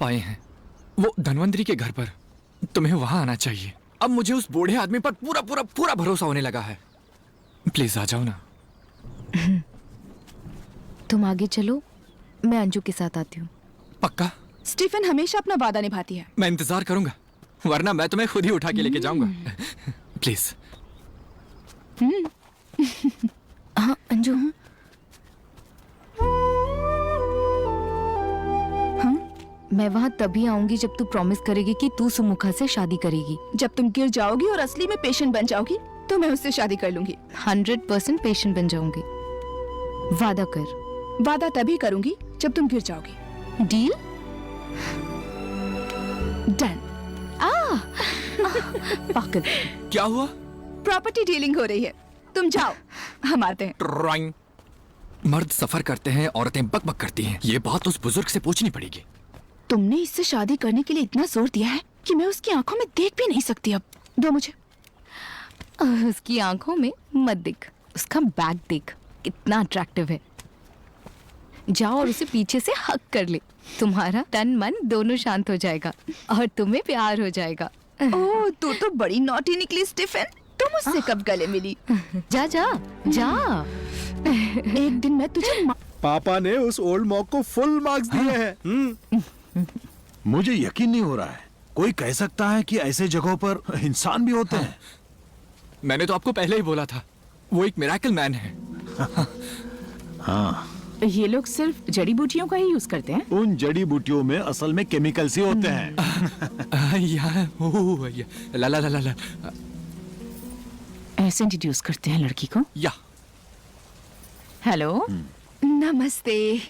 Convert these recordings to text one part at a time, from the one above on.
पाए हैं, वो धनवंतरी के घर पर। तुम्हें वहां आना चाहिए। अब मुझे उस बूढ़े आदमी पर पूरा पूरा पूरा भरोसा होने लगा है। प्लीज आ जाओ ना। तुम आगे चलो, मैं अंजू के साथ आती हूँ। पक्का? स्टीफन हमेशा अपना वादा निभाती है। मैं इंतजार करूंगा, वरना मैं तुम्हें खुद ही उठा के लेके जाऊंगा। प्लीज। हाँ अंजू। मैं वहाँ तभी आऊंगी जब तू प्रॉमिस करेगी कि तू सुमुखा से शादी करेगी। जब तुम गिर जाओगी और असली में पेशेंट बन जाओगी तो मैं उससे शादी कर लूंगी। 100% पेशेंट बन जाऊंगी। वादा कर। वादा तभी करूंगी जब तुम गिर जाओगी। डील? डन। पागल। क्या हुआ? प्रॉपर्टी डीलिंग हो रही है, तुम जाओ, हम आते हैं। ट्राइंग। मर्द सफर करते हैं, औरतें बकबक करती हैं। ये बात उस बुजुर्ग से पूछनी पड़ेगी। तुमने इससे शादी करने के लिए इतना जोर दिया है कि मैं उसकी आंखों में देख भी नहीं सकती। अब दो मुझे। उसकी आंखों में मत देख, उसका बैग देख, कितना अट्रैक्टिव है। जाओ और उसे पीछे से हक कर ले। तुम्हारा तन मन दोनों शांत हो जाएगा और तुम्हें प्यार हो जाएगा। ओह, तू तो बड़ी नॉटी निकली स्टीफन। तुम मुझसे कब गले मिली? जा जा जा। एक दिन मैं तुझे पापा ने उस ओल्ड मॉक को फुल मार्क्स दिए हैं। मुझे यकीन नहीं हो रहा है। कोई कह सकता है कि ऐसे जगहों पर इंसान भी होते हैं। मैंने तो आपको पहले ही बोला था, वो एक मिरेकल मैन है। हाँ, ये लोग सिर्फ जड़ी बूटियों का ही यूज करते हैं। उन जड़ी बूटियों में असल में केमिकल्स ही होते हैं। ला ला ला ला ला। ऐसे इंट्रोड्यूस करते हैं लड़की को। या हेलो। नमस्ते।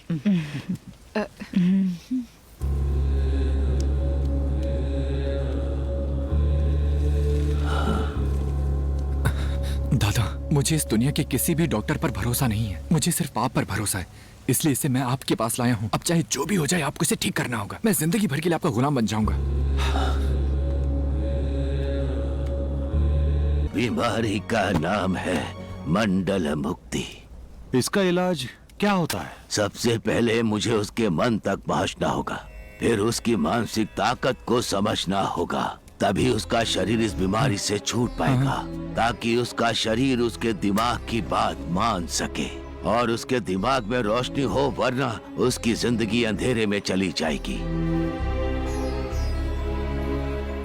दादा, मुझे इस दुनिया के किसी भी डॉक्टर पर भरोसा नहीं है। मुझे सिर्फ आप पर भरोसा है, इसलिए इसे मैं आपके पास लाया हूँ। अब चाहे जो भी हो जाए, आपको इसे ठीक करना होगा। मैं जिंदगी भर के लिए आपका गुलाम बन जाऊंगा। बीमारी का नाम है मंडल मुक्ति। इसका इलाज क्या होता है? सबसे पहले मुझे उसके मन तक पहुंचना होगा, फिर उसकी मानसिक ताकत को समझना होगा, तभी उसका शरीर इस बीमारी से छूट पाएगा, ताकि उसका शरीर उसके दिमाग की बात मान सके और उसके दिमाग में रोशनी हो, वरना उसकी जिंदगी अंधेरे में चली जाएगी।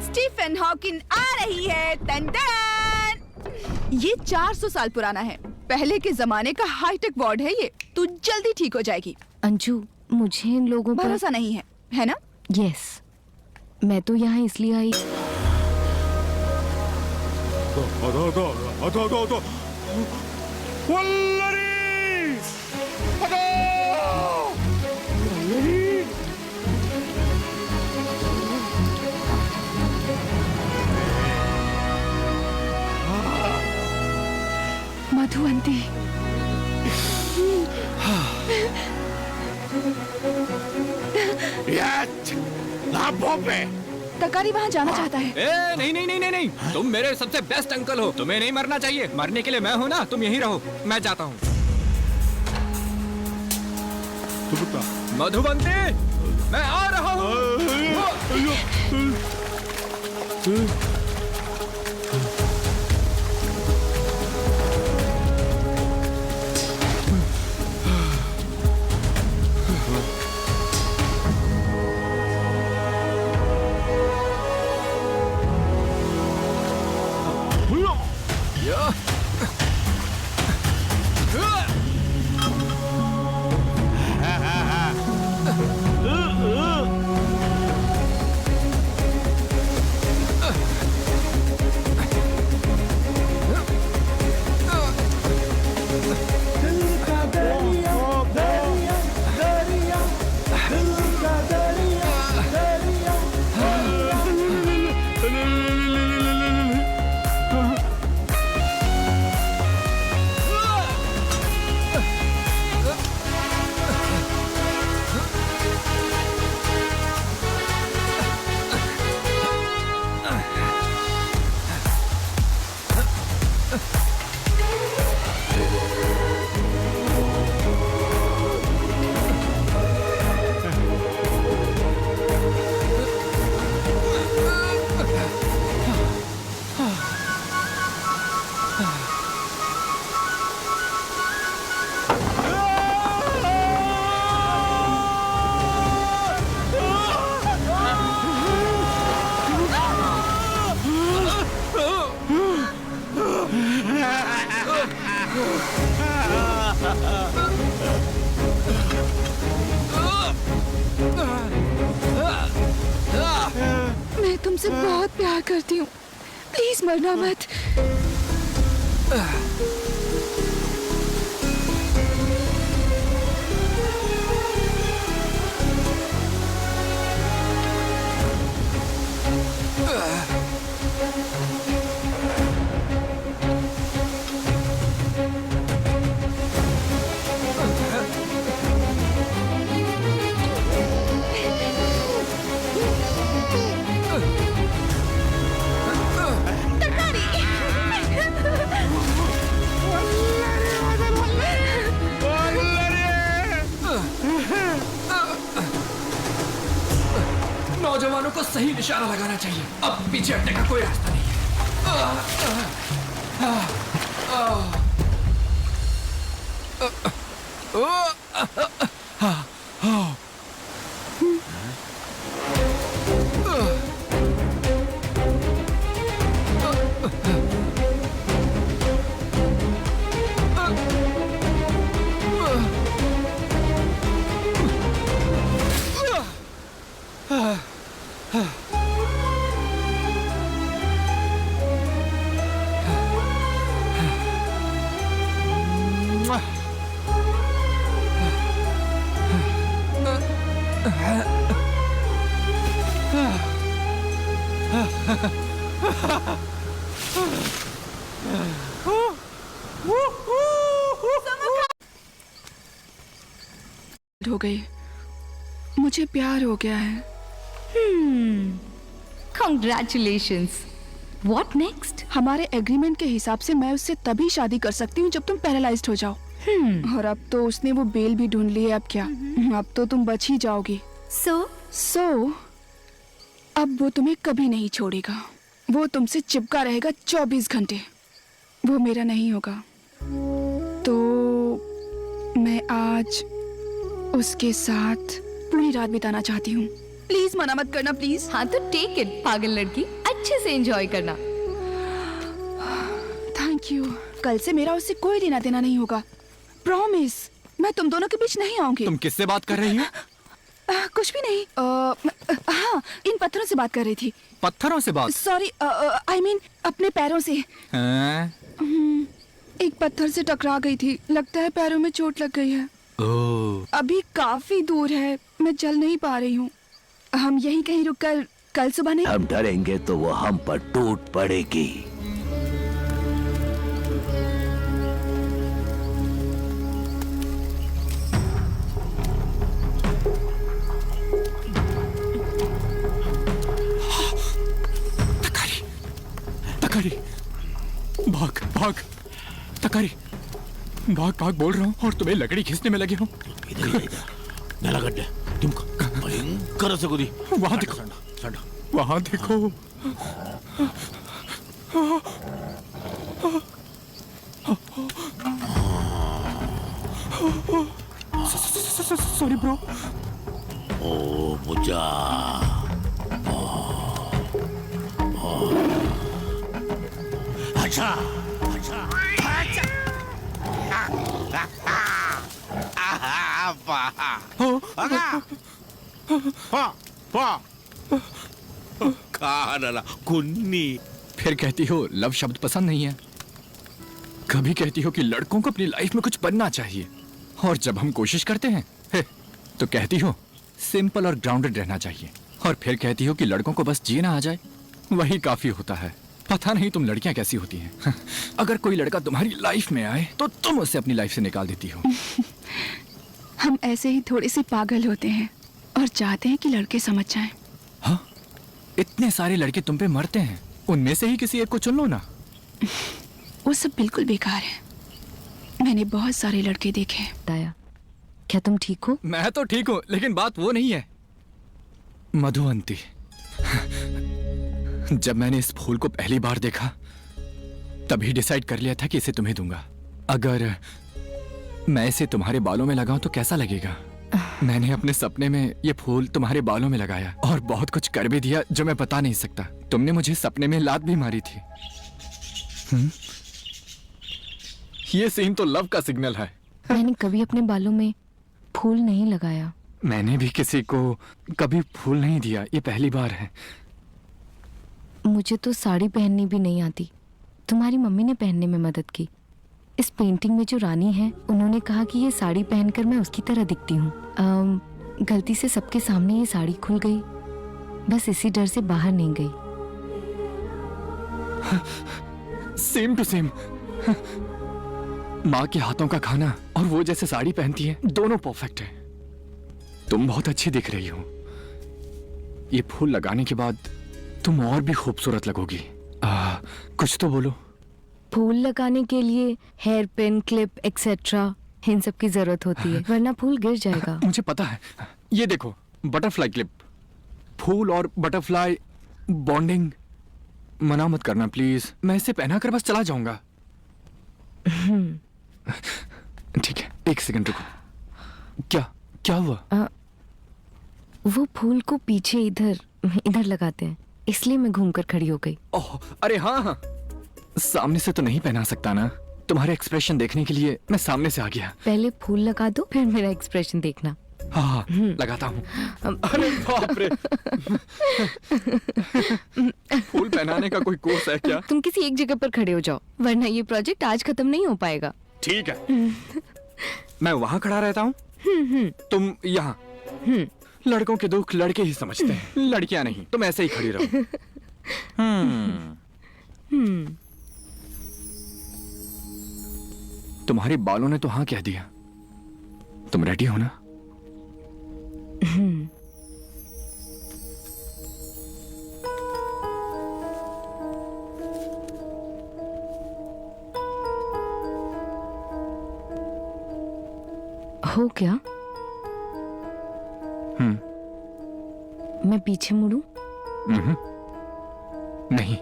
स्टीफन हॉकिंग आ रही है। टन टन। ये 400 साल पुराना है। पहले के जमाने का हाईटेक वार्ड है ये। तू जल्दी ठीक हो जाएगी। अंजू, मुझे इन लोगों पर भरोसा नहीं है ना? यस, मैं तो यहाँ इसलिए आई। मधुवंती। तकारी वहाँ जाना चाहता है। ए, नहीं नहीं नहीं नहीं नहीं, तुम मेरे सबसे बेस्ट अंकल हो। तुम्हें नहीं मरना चाहिए। मरने के लिए मैं हूँ ना। तुम यहीं रहो, मैं जाता हूँ। मधुबंती, मैं आ रहा हूँ। तुमसे बहुत प्यार करती हूँ, प्लीज मरना मत। नौजवानों को सही निशाना लगाना चाहिए। अब पीछे हटने का कोई रास्ता नहीं है। हो गई, मुझे प्यार हो गया है। Congratulations. What next? हमारे एग्रीमेंट के हिसाब से मैं उससे तभी शादी कर सकती हूँ जब तुम पैरालाइज्ड हो जाओ। और अब तो उसने वो बेल भी ढूंढ ली है। अब क्या? अब तो तुम बच ही जाओगी। So, अब वो तुम्हें कभी नहीं छोड़ेगा। वो तुमसे चिपका रहेगा 24 घंटे। वो मेरा नहीं होगा। तो मैं आज उसके साथ पूरी रात बिताना चाहती हूँ। प्लीज मना मत करना, प्लीज। हाँ तो टेक इट पागल लड़की, अच्छे से एंजॉय करना। Thank you. कल से मेरा उससे कोई लेना देना नहीं होगा। प्रॉमिस। मैं तुम दोनों के बीच नहीं आऊंगी। तुम किससे बात कर रही हो? कुछ भी नहीं। हाँ, इन पत्थरों से बात कर रही थी। पत्थरों से बात? सॉरी, आई मीन अपने पैरों से। हैं? एक पत्थर से टकरा गई थी, लगता है पैरों में चोट लग गई है। ओह। अभी काफी दूर है, मैं चल नहीं पा रही हूँ। हम यहीं कहीं रुककर कल सुबह नहीं। हम डरेंगे तो वो हम पर टूट पड़ेगी। तकारी, तकारी, भाग भाग, तकारी, भाग भाग बोल रहा हूँ और तुम्हें लकड़ी खींचने में लगे हो। ನೆಲಗಡ್ಡೆ ಟಿಮ್ಕ ಭಯಂಕರ ಸಗುದಿ वहाँ देखो, ಸಣ್ಣ वहाँ देखो। Sorry bro. ಓ ಭುಜ ಅಚ್ಚಾ ಅಚ್ಚಾ ಕಾಣಲ್ಲ ಕುನ್ನಿ। फिर कहती हो लव शब्द पसंद नहीं है, कभी कहती हो कि लड़कों को अपनी लाइफ में कुछ बनना चाहिए, और जब हम कोशिश करते हैं तो कहती हो सिंपल और ग्राउंडेड रहना चाहिए, और फिर कहती हो कि लड़कों को बस जीना आ जाए वही काफी होता है। पता नहीं तुम लड़कियां कैसी होती हैं। अगर कोई लड़का तुम्हारी लाइफ में आए तो तुम उसे अपनी लाइफ से निकाल देती हो। हम ऐसे ही थोड़े से पागल होते हैं और चाहते हैं कि लड़के समझ जाएं। हाँ, इतने सारे लड़के तुम पे मरते हैं, उनमें से ही किसी एक को चुन लो ना। वो सब बिल्कुल बेकार है। मैंने बहुत सारे लड़के देखे हैं। दाया, क्या तुम ठीक हो? मैं तो ठीक हूँ, लेकिन बात वो नहीं है मधुवंती। जब मैंने इस फूल को पहली बार देखा तभी डिसाइड कर लिया था कि इसे तुम्हें दूंगा। अगर मैं इसे तुम्हारे बालों में लगाऊं तो कैसा लगेगा? मैंने अपने सपने में ये फूल तुम्हारे बालों में लगाया और बहुत कुछ कर भी दिया जो मैं बता नहीं सकता। तुमने मुझे सपने में लात भी मारी थी। ये सीन तो लव का सिग्नल है। मैंने कभी अपने बालों में फूल नहीं लगाया। मैंने भी किसी को कभी फूल नहीं दिया, ये पहली बार है। मुझे तो साड़ी पहननी भी नहीं आती। तुम्हारी मम्मी ने पहनने में मदद की। इस पेंटिंग में जो रानी है, उन्होंने कहा कि ये साड़ी पहनकर मैं उसकी तरह दिखती हूँ। गलती से सबके सामने ये साड़ी खुल गई, बस इसी डर से बाहर नहीं गई। Same to same. माँ के हाथों का खाना और वो जैसे साड़ी पहनती है, दोनों परफेक्ट है। तुम बहुत अच्छी दिख रही हो। ये फूल लगाने के बाद तुम और भी खूबसूरत लगोगी। कुछ तो बोलो। फूल लगाने के लिए हेयर पिन, क्लिप एक्सेट्रा इन सब की जरूरत होती है, वरना फूल गिर जाएगा। मुझे पता है। ये देखो, बटरफ्लाई क्लिप। फूल और बटरफ्लाई बॉन्डिंग। मना मत करना प्लीज, मैं इसे पहना कर बस चला जाऊंगा। ठीक है, एक सेकंड रुको। क्या क्या हुआ? वो फूल को पीछे इधर लगाते हैं, इसलिए मैं घूमकर खड़ी हो गई। ओह, अरे हाँ हाँ, सामने से तो नहीं पहना सकता ना। तुम्हारे एक्सप्रेशन देखने के लिए मैं सामने से आ गया। पहले फूल लगा दो, फिर मेरा एक्सप्रेशन देखना। हाँ, लगाता हूँ। अरे बाप रे। फूल पहनाने का कोई कोर्स है क्या? तुम किसी एक जगह पर खड़े हो जाओ, वरना ये प्रोजेक्ट आज खत्म नहीं हो पाएगा। ठीक है। मैं वहाँ खड़ा रहता हूँ, तुम यहाँ। लड़कों के दुख लड़के ही समझते हैं, लड़कियां नहीं। तुम ऐसे ही खड़ी रहो। तुम्हारे बालों ने तो हाँ कह दिया। तुम रेडी हो ना? हो क्या? मैं पीछे मुड़ूं? नहीं,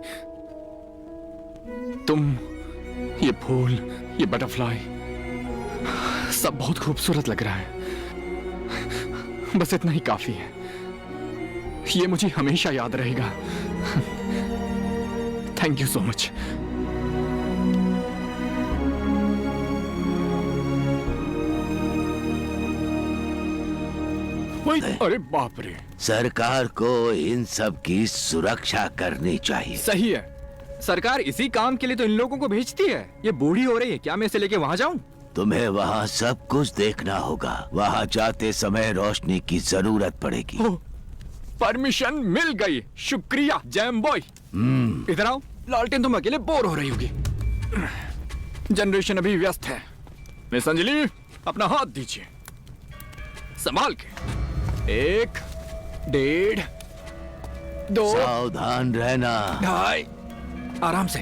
तुम, ये फूल, ये बटरफ्लाई, सब बहुत खूबसूरत लग रहा है। बस इतना ही काफी है। ये मुझे हमेशा याद रहेगा। Thank you so much. अरे बाप रे। सरकार को इन सब की सुरक्षा करनी चाहिए। सही है। सरकार इसी काम के लिए तो इन लोगों को भेजती है। ये बूढ़ी हो रही है, क्या मैं इसे लेके वहाँ जाऊँ? तुम्हें वहाँ सब कुछ देखना होगा। वहाँ जाते समय रोशनी की जरूरत पड़ेगी। परमिशन मिल गई, शुक्रिया जैम बॉय। इधर आओ। लालटेन, तुम अकेले बोर हो रही होगी। जनरेशन अभी व्यस्त है। मिस अंजलि, अपना हाथ दीजिए, संभाल के। 1, 1.5, 2, सावधान रहना। 2.5, आराम से।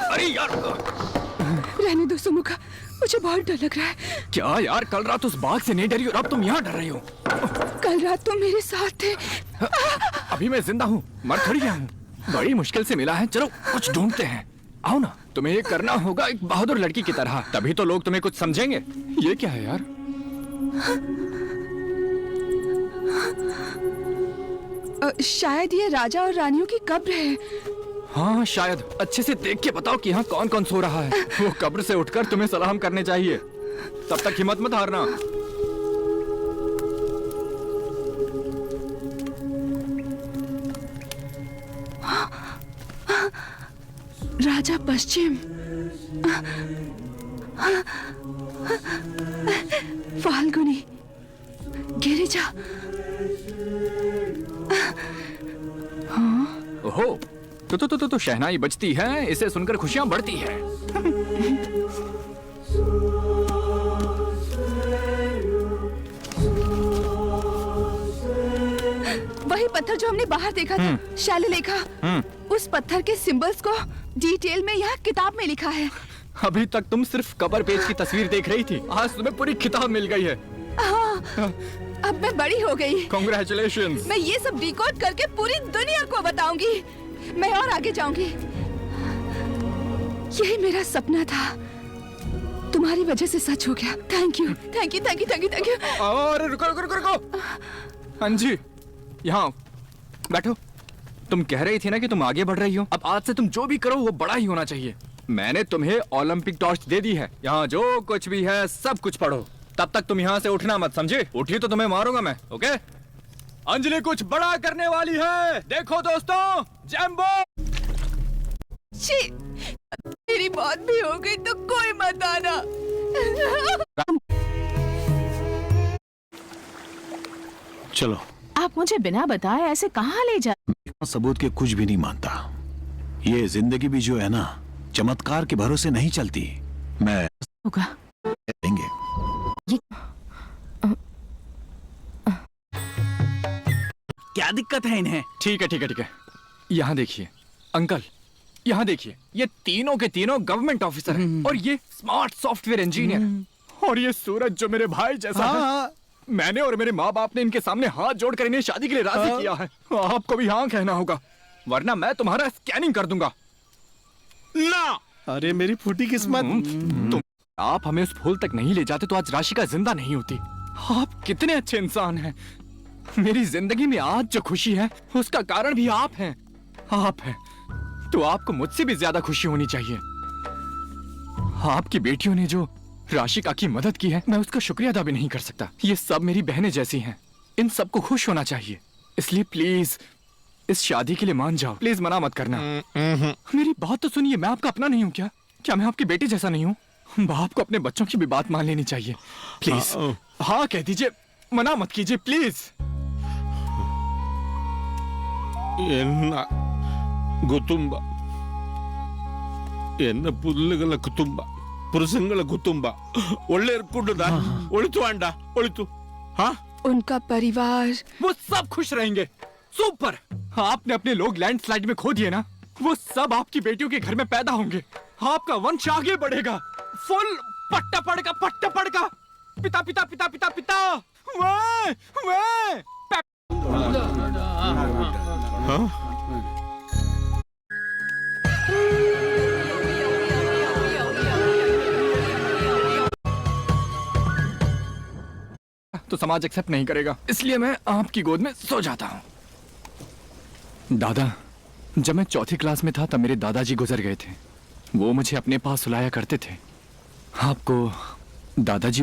अरे यार, रहने दो सुमुखा, मुझे बहुत डर लग रहा है। क्या यार, कल रात उस बाघ से नहीं डरी और अब तुम यहाँ डर रही हो? कल रात तुम मेरे साथ थे। अभी मैं जिंदा हूँ, मर थोड़ी गया हूँ। बड़ी मुश्किल से मिला है, चलो कुछ ढूंढते हैं। आओ ना, तुम्हें ये करना होगा एक बहादुर लड़की की तरह, तभी तो लोग तुम्हें कुछ समझेंगे। ये क्या है यार? शायद ये राजा और रानियों की कब्र है। हाँ शायद। अच्छे से देख के बताओ कि यहाँ कौन कौन सो रहा है। वो कब्र से उठकर तुम्हें सलाम करने चाहिए। तब तक हिम्मत मत हारना। राजा पश्चिम, फाल्गुनी, गिरिजा। ओहो, तो शहनाई बजती है, इसे सुनकर खुशियां बढ़ती है। वही पत्थर जो हमने बाहर देखा था, शैललेखा। उस पत्थर के सिंबल्स को डिटेल में यहाँ किताब में लिखा है। अभी तक तुम सिर्फ कवर पेज की तस्वीर देख रही थी, आज तुम्हें पूरी किताब मिल गई है। हाँ, अब मैं बड़ी हो गई। Congratulations। मैं ये सब डिकोड करके पूरी दुनिया को बताऊंगी। मैं और आगे जाऊंगी। यही मेरा सपना था, तुम्हारी वजह से सच हो गया। Thank you, thank you, thank you, thank you, thank you. और रुको रुको रुको रुको। हाँ जी, यहाँ बैठो। तुम कह रही थी ना कि तुम आगे बढ़ रही हो। अब आज से तुम जो भी करो वो बड़ा ही होना चाहिए। मैंने तुम्हें ओलंपिक टॉर्च दे दी है। यहाँ जो कुछ भी है सब कुछ पढ़ो। तब तक तुम यहाँ से उठना मत, समझे? उठी तो तुम्हें मारूंगा मैं। ओके, अंजलि कुछ बड़ा करने वाली है। देखो दोस्तों, जैम्बो। मेरी मौत भी हो गई तो कोई मत आना। चलो। आप मुझे बिना बताए ऐसे कहाँ ले जा? सबूत के कुछ भी नहीं मानता। ये जिंदगी भी जो है ना, चमत्कार के भरोसे नहीं चलती। मैं होगा। देंगे। क्या दिक्कत है इन्हें? ठीक है ठीक है ठीक है। यहाँ देखिए अंकल, यहाँ देखिए, ये तीनों के तीनों गवर्नमेंट ऑफिसर हैं और ये स्मार्ट सॉफ्टवेयर इंजीनियर। और ये सूरज जो मेरे भाई जैसा है। मैंने और मेरे माँ बाप ने इनके सामने हाथ जोड़कर इन्हें शादी के लिए राजी किया है। आपको भी हाँ कहना होगा, वरना मैं तुम्हारा स्कैनिंग कर दूंगा। ना। अरे मेरी फूटी किस्मत। तुम आप हमें उस फूल तक नहीं ले जाते तो आज राशिका जिंदा नहीं होती। आप कितने अच्छे इंसान हैं। मेरी जिंदगी में आज जो खुशी है उसका कारण भी आप हैं। आप हैं तो आपको मुझसे भी ज्यादा खुशी होनी चाहिए। आपकी बेटियों ने जो राशिका की मदद की है, मैं उसका शुक्रिया अदा भी नहीं कर सकता। ये सब मेरी बहनें जैसी हैं, इन सबको खुश होना चाहिए। इसलिए प्लीज इस शादी के लिए मान जाओ। प्लीज मना मत करना। मेरी बात तो सुनिए, मैं आपका अपना नहीं हूँ क्या? क्या मैं आपकी बेटी जैसा नहीं हूँ? बाप को अपने बच्चों की भी बात मान लेनी चाहिए। प्लीज हाँ कह दीजिए, मना मत कीजिए प्लीज। ಎನ್ನ ಕುಟುಂಬ, ಎನ್ನ ಪುಲ್ಲಗಳ ಕುಟುಂಬ, ಪುರುಷಂಗಳ ಕುಟುಂಬ ಒಳ್ಳೆ ಇರ್ಕೊಂಡದ ಒಳಿತು ಅಂಡ ಒಳಿತು। हाँ उनका परिवार, वो सब खुश रहेंगे। सुपर। आपने अपने लोग लैंडस्लाइड में खो दिए ना, वो सब आपकी बेटियों के घर में पैदा होंगे। आपका वंश आगे बढ़ेगा। फुल पट्टा पड़का पट्टा पड़का। पिता पिता पिता पिता पिता। वे वे तो समाज एक्सेप्ट नहीं करेगा, इसलिए मैं आपकी गोद में सो जाता हूँ। दादा, जब मैं चौथी क्लास में था तब मेरे दादाजी गुजर गए थे। वो मुझे अपने पास सुलाया करते थे। आपको दादाजी